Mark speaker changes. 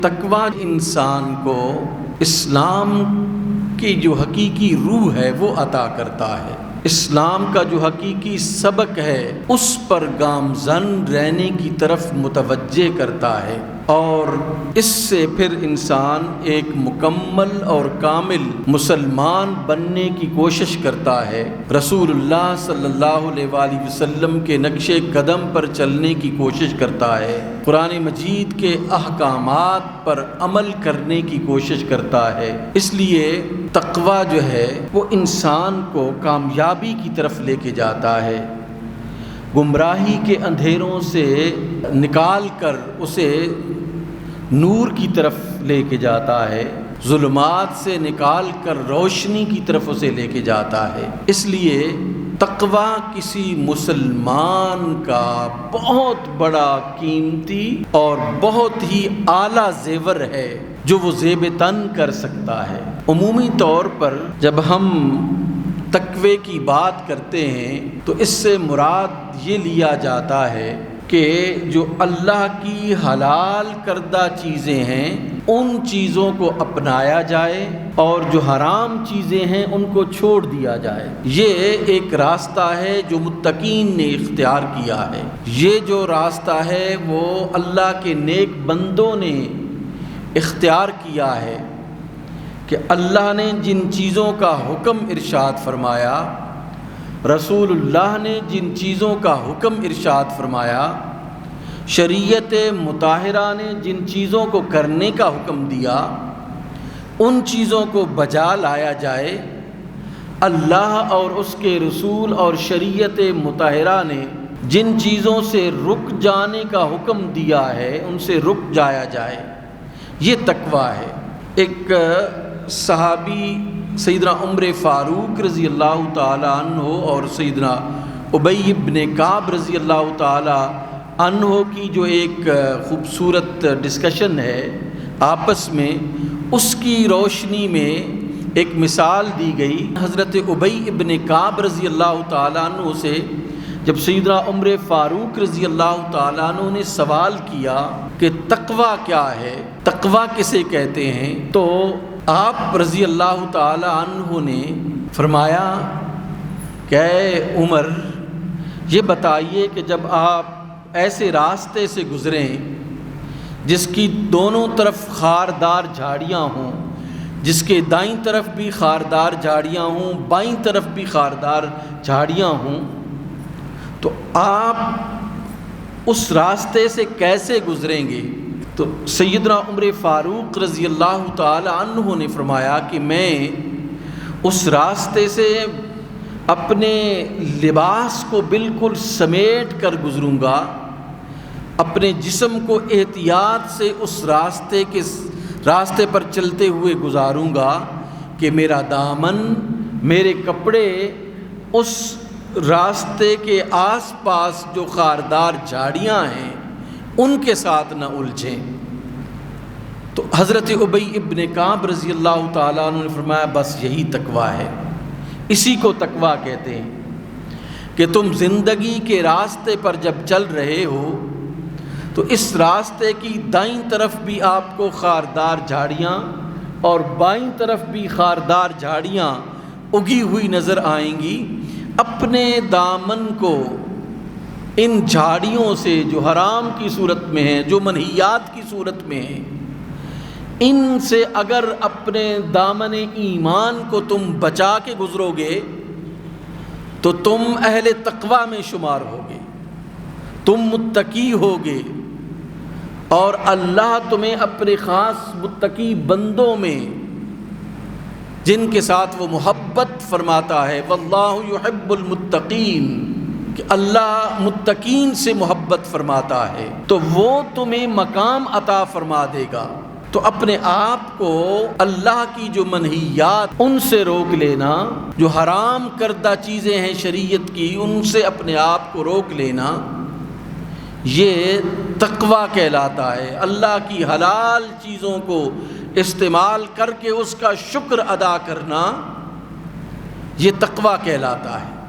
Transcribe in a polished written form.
Speaker 1: تقویٰ انسان کو اسلام کی جو حقیقی روح ہے وہ عطا کرتا ہے، اسلام کا جو حقیقی سبق ہے اس پر گامزن رہنے کی طرف متوجہ کرتا ہے، اور اس سے پھر انسان ایک مکمل اور کامل مسلمان بننے کی کوشش کرتا ہے، رسول اللہ صلی اللہ علیہ وآلہ وسلم کے نقش قدم پر چلنے کی کوشش کرتا ہے، قرآن مجید کے احکامات پر عمل کرنے کی کوشش کرتا ہے۔ اس لیے تقویٰ جو ہے وہ انسان کو کامیابی کی طرف لے کے جاتا ہے، گمراہی کے اندھیروں سے نکال کر اسے نور کی طرف لے کے جاتا ہے، ظلمات سے نکال کر روشنی کی طرف اسے لے کے جاتا ہے۔ اس لیے تقویٰ کسی مسلمان کا بہت بڑا قیمتی اور بہت ہی اعلیٰ زیور ہے جو وہ زیب تن کر سکتا ہے۔ عمومی طور پر جب ہم تقوی کی بات کرتے ہیں تو اس سے مراد یہ لیا جاتا ہے کہ جو اللہ کی حلال کردہ چیزیں ہیں ان چیزوں کو اپنایا جائے اور جو حرام چیزیں ہیں ان کو چھوڑ دیا جائے۔ یہ ایک راستہ ہے جو متقین نے اختیار کیا ہے، یہ جو راستہ ہے وہ اللہ کے نیک بندوں نے اختیار کیا ہے کہ اللہ نے جن چیزوں کا حکم ارشاد فرمایا، رسول اللہ نے جن چیزوں کا حکم ارشاد فرمایا، شریعت مطہرہ نے جن چیزوں کو کرنے کا حکم دیا ان چیزوں کو بجا لایا جائے۔ اللہ اور اس کے رسول اور شریعت مطہرہ نے جن چیزوں سے رک جانے کا حکم دیا ہے ان سے رک جایا جائے، یہ تقویٰ ہے۔ ایک صحابی سیدنا عمر فاروق رضی اللہ تعالی عنہ اور سیدنا ابی بن کعب رضی اللہ تعالی عنہ کی جو ایک خوبصورت ڈسکشن ہے آپس میں، اس کی روشنی میں ایک مثال دی گئی۔ حضرت ابی بن کعب رضی اللہ تعالی عنہ سے جب سیدنا عمر فاروق رضی اللہ تعالیٰ عنہ نے سوال کیا کہ تقویٰ کیا ہے، تقویٰ کسے کہتے ہیں، تو آپ رضی اللہ تعالیٰ عنہ نے فرمایا کہ اے عمر یہ بتائیے کہ جب آپ ایسے راستے سے گزریں جس کی دونوں طرف خاردار جھاڑیاں ہوں، جس کے دائیں طرف بھی خاردار جھاڑیاں ہوں، بائیں طرف بھی خاردار جھاڑیاں ہوں، تو آپ اس راستے سے کیسے گزریں گے؟ تو سیدنا عمر فاروق رضی اللہ تعالی عنہ نے فرمایا کہ میں اس راستے سے اپنے لباس کو بالکل سمیٹ کر گزروں گا، اپنے جسم کو احتیاط سے اس راستے پر چلتے ہوئے گزاروں گا کہ میرا دامن، میرے کپڑے اس راستے کے آس پاس جو خاردار جھاڑیاں ہیں ان کے ساتھ نہ الجھیں۔ تو حضرت ابی ابن کعب رضی اللہ تعالیٰ عنہ نے فرمایا بس یہی تقویٰ ہے، اسی کو تقویٰ کہتے ہیں کہ تم زندگی کے راستے پر جب چل رہے ہو تو اس راستے کی دائیں طرف بھی آپ کو خاردار جھاڑیاں اور بائیں طرف بھی خاردار جھاڑیاں اگی ہوئی نظر آئیں گی۔ اپنے دامن کو ان جھاڑیوں سے جو حرام کی صورت میں ہیں، جو منہیات کی صورت میں ہیں، ان سے اگر اپنے دامن ایمان کو تم بچا کے گزرو گے تو تم اہل تقویٰ میں شمار ہوگے، تم متقی ہوگے، اور اللہ تمہیں اپنے خاص متقی بندوں میں جن کے ساتھ وہ محبت فرماتا ہے، واللہ یحب المتقین، کہ اللہ متقین سے محبت فرماتا ہے، تو وہ تمہیں مقام عطا فرما دے گا۔ تو اپنے آپ کو اللہ کی جو منہیات ان سے روک لینا، جو حرام کردہ چیزیں ہیں شریعت کی ان سے اپنے آپ کو روک لینا، یہ تقویٰ کہلاتا ہے۔ اللہ کی حلال چیزوں کو استعمال کر کے اس کا شکر ادا کرنا، یہ تقویٰ کہلاتا ہے۔